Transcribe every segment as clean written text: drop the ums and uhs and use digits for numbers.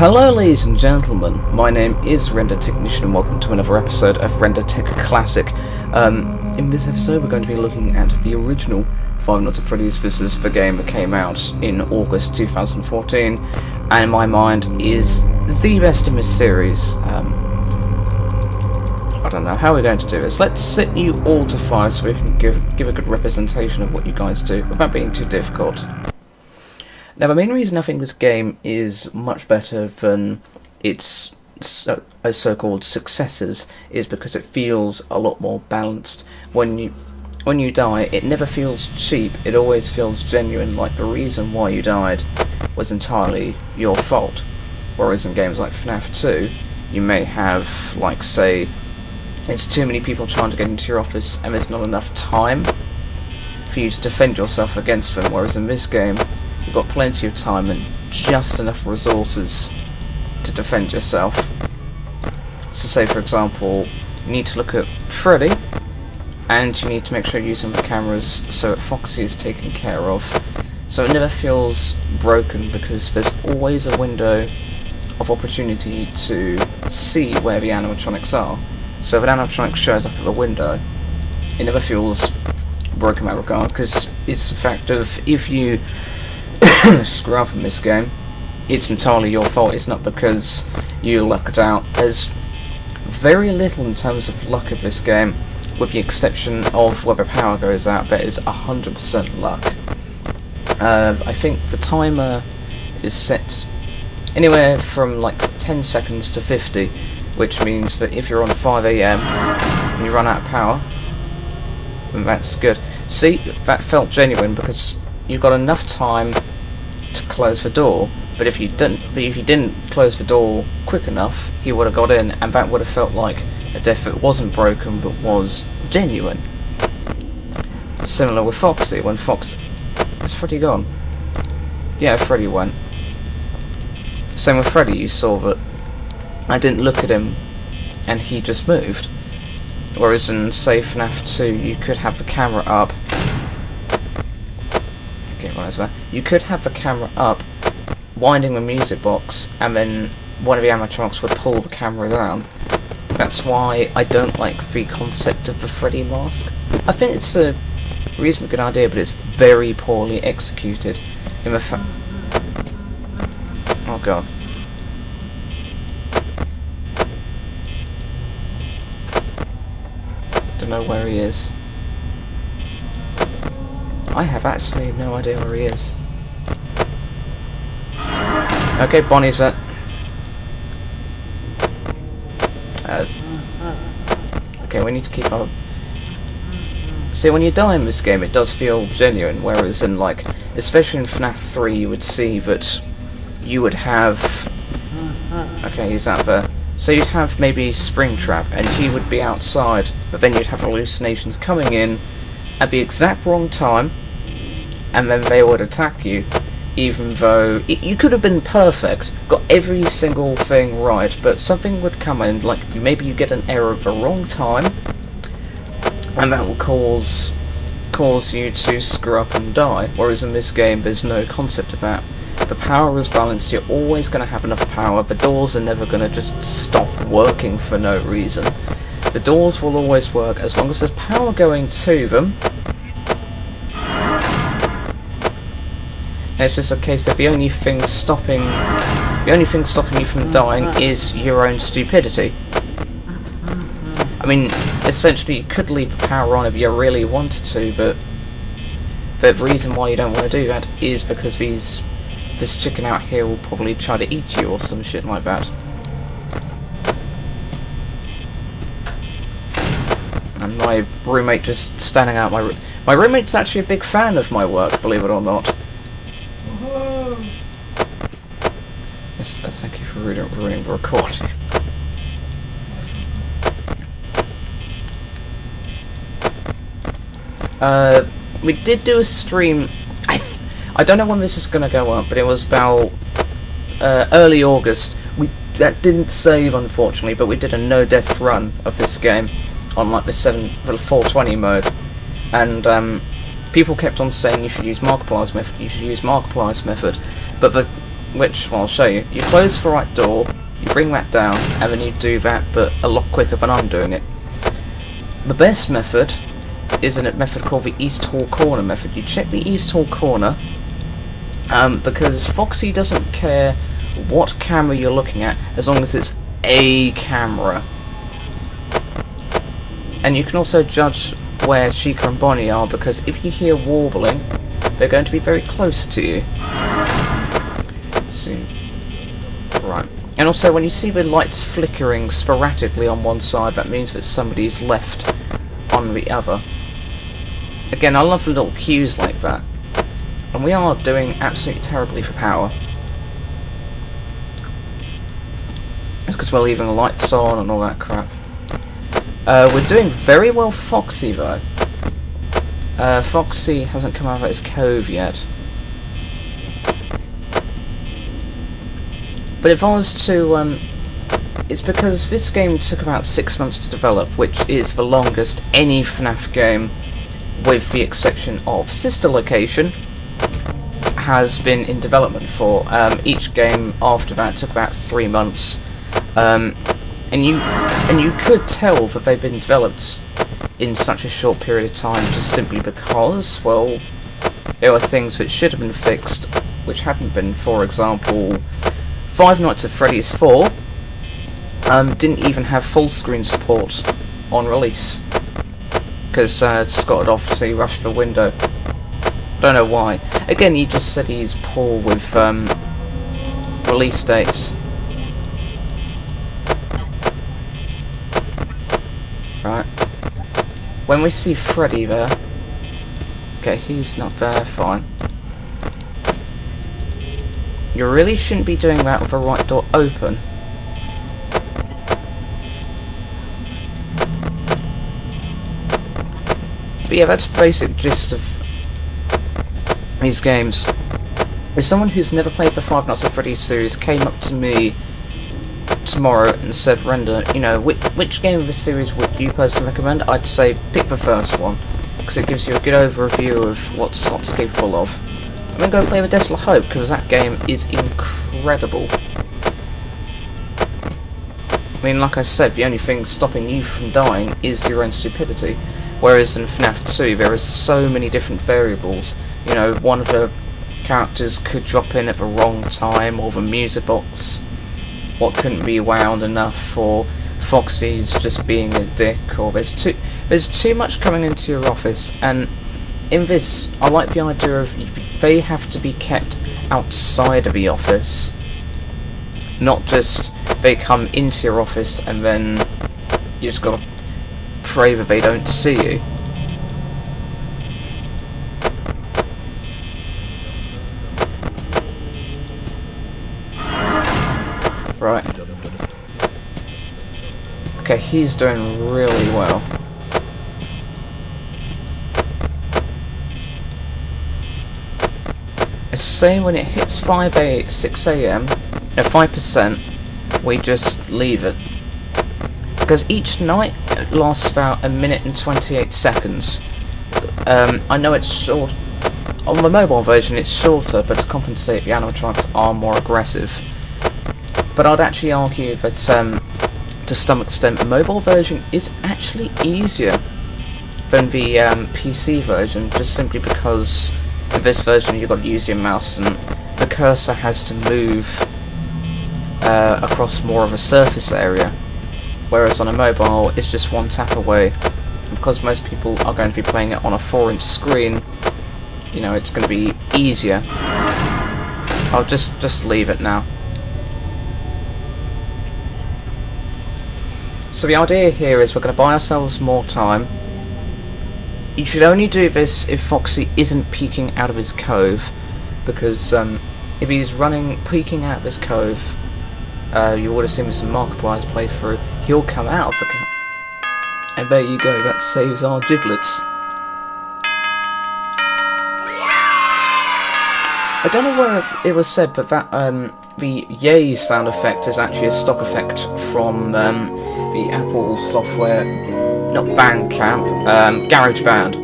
Hello ladies and gentlemen, my name is RenderTechnician and welcome to another episode of RenderTech Classic. In this episode we're going to be looking at the original Five Nights at Freddy's. This is the game that came out in August 2014 and in my mind is the best in this series. I don't know how we're going to do this. Let's set you all to fire so we can give a good representation of what you guys do without being too difficult. Now, the main reason I think this game is much better than its so-called successors is because it feels a lot more balanced. When you die, it never feels cheap. It always feels genuine, like the reason why you died was entirely your fault. Whereas in games like FNAF 2, you may have, like, say, it's too many people trying to get into your office and there's not enough time for you to defend yourself against them. Whereas in this game, you've got plenty of time and just enough resources to defend yourself. So say for example, you need to look at Freddy and you need to make sure you're using the cameras so that Foxy is taken care of. So it never feels broken because there's always a window of opportunity to see where the animatronics are. So if an animatronic shows up at the window, it never feels broken in that regard, because it's the fact of if you screw up in this game, it's entirely your fault. It's not because you lucked out. There's very little in terms of luck of this game, with the exception of whether power goes out. That is 100% luck. I think the timer is set anywhere from like 10 seconds to 50, which means that if you're on 5 AM and you run out of power, then that's good. See, that felt genuine because you've got enough time to close the door, but if you didn't close the door quick enough, he would have got in, and that would have felt like a death that wasn't broken but was genuine. Similar with Foxy. When Fox... Is Freddy gone? Yeah, Freddy went. Same with Freddy, you saw that I didn't look at him and he just moved. Whereas in, say, FNAF 2, you could have the camera up. You could have the camera up, winding the music box, and then one of the animatronics would pull the camera down. That's why I don't like the concept of the Freddy mask. I think it's a reasonably good idea, but it's very poorly executed. In the oh god. Don't know where he is. I have actually no idea where he is. Okay, Bonnie's there. Okay, we need to keep up. See, when you die in this game, it does feel genuine, whereas in, like, especially in FNAF 3, you would see that you would have... Okay, he's out there. So you'd have maybe Springtrap, and he would be outside, but then you'd have hallucinations coming in at the exact wrong time, and then they would attack you, even though you could have been perfect, got every single thing right, but something would come in, like maybe you get an error at the wrong time, and that will cause you to screw up and die. Whereas in this game, there's no concept of that. The power is balanced. You're always going to have enough power. The doors are never going to just stop working for no reason. The doors will always work as long as there's power going to them. It's just a case of the only thing stopping you from dying is your own stupidity. I mean, essentially you could leave the power on if you really wanted to, but the reason why you don't want to do that is because this chicken out here will probably try to eat you or some shit like that. And my roommate just standing out my roommate's actually a big fan of my work, believe it or not. Yes, thank you for ruining the recording. We did do a stream. I don't know when this is going to go up, but it was about early August. That didn't save, unfortunately, but we did a no-death run of this game on like the 420 mode, and people kept on saying you should use Markiplier's method, but which well, I'll show you. You close the right door, you bring that down, and then you do that, but a lot quicker than I'm doing it. The best method is a method called the East Hall Corner method. You check the East Hall Corner, because Foxy doesn't care what camera you're looking at, as long as it's a camera. And you can also judge where Chica and Bonnie are, because if you hear warbling, they're going to be very close to you. See. Right. And also, when you see the lights flickering sporadically on one side, that means that somebody's left on the other. Again, I love little cues like that. And we are doing absolutely terribly for power. It's because we're leaving the lights on and all that crap. We're doing very well for Foxy, though. Foxy hasn't come out of his cove yet. But if I was to, it's because this game took about 6 months to develop, which is the longest any FNAF game, with the exception of Sister Location, has been in development for. Each game after that took about 3 months, and you could tell that they've been developed in such a short period of time just simply because, well, there were things that should have been fixed which hadn't been. For example, Five Nights at Freddy's 4 didn't even have full screen support on release because Scott had obviously rushed the window. Don't know why. Again, he just said he's poor with release dates. Right. When we see Freddy there, okay, he's not there, fine. You really shouldn't be doing that with the right door open. But yeah, that's the basic gist of these games. If someone who's never played the Five Nights at Freddy's series came up to me tomorrow and said, Render, you know, which game of the series would you personally recommend? I'd say pick the first one, because it gives you a good overview of what Scott's capable of. I'm going to go play the Desolate Hope, because that game is incredible. I mean, like I said, the only thing stopping you from dying is your own stupidity, whereas in FNAF 2 there are so many different variables. You know, one of the characters could drop in at the wrong time, or the music box, what couldn't be wound enough, for Foxy's just being a dick, or there's too much coming into your office. And in this, I like the idea of they have to be kept outside of the office, not just they come into your office and then you just gotta pray that they don't see you. Right. Okay, he's doing really well. Say when it hits 6 AM, 5%, we just leave it. Because each night it lasts about 1 minute and 28 seconds. I know it's short. On the mobile version it's shorter, but to compensate, the animatronics are more aggressive. But I'd actually argue that, to some extent, the mobile version is actually easier than the PC version, just simply because in this version you've got to use your mouse and the cursor has to move across more of a surface area, whereas on a mobile it's just one tap away. And because most people are going to be playing it on a 4-inch screen, you know, it's going to be easier. I'll just leave it now. So the idea here is we're going to buy ourselves more time. You should only do this if Foxy isn't peeking out of his cove, because if he's peeking out of his cove, you would have seen with some Markiplier's playthrough, he'll come out of the cove. And there you go, that saves our giblets. I don't know where it was said, but that the yay sound effect is actually a stock effect from the Apple software, not Bandcamp, GarageBand.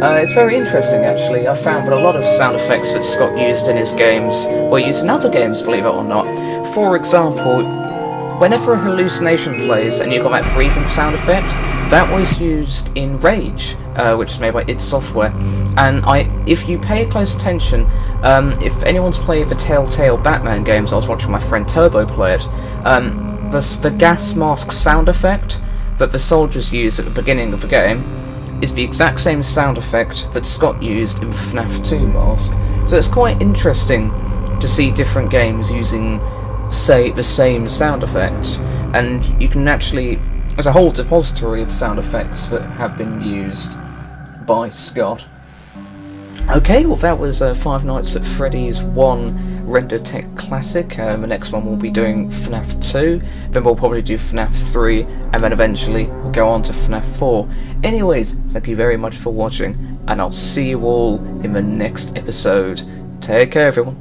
It's very interesting, actually. I found that a lot of sound effects that Scott used in his games were used in other games, believe it or not. For example, whenever a hallucination plays and you've got that breathing sound effect, that was used in Rage, which is made by id Software. And if you pay close attention, if anyone's played the Telltale Batman games, I was watching my friend Turbo play it, the gas mask sound effect that the soldiers use at the beginning of the game is the exact same sound effect that Scott used in the FNAF 2 mask. So it's quite interesting to see different games using, say, the same sound effects, and you can actually, there's a whole depository of sound effects that have been used by Scott. Okay, well that was Five Nights at Freddy's 1 RenderTech Classic. The next one we'll be doing FNAF 2, then we'll probably do FNAF 3, and then eventually we'll go on to FNAF 4. Anyways, thank you very much for watching, and I'll see you all in the next episode. Take care, everyone.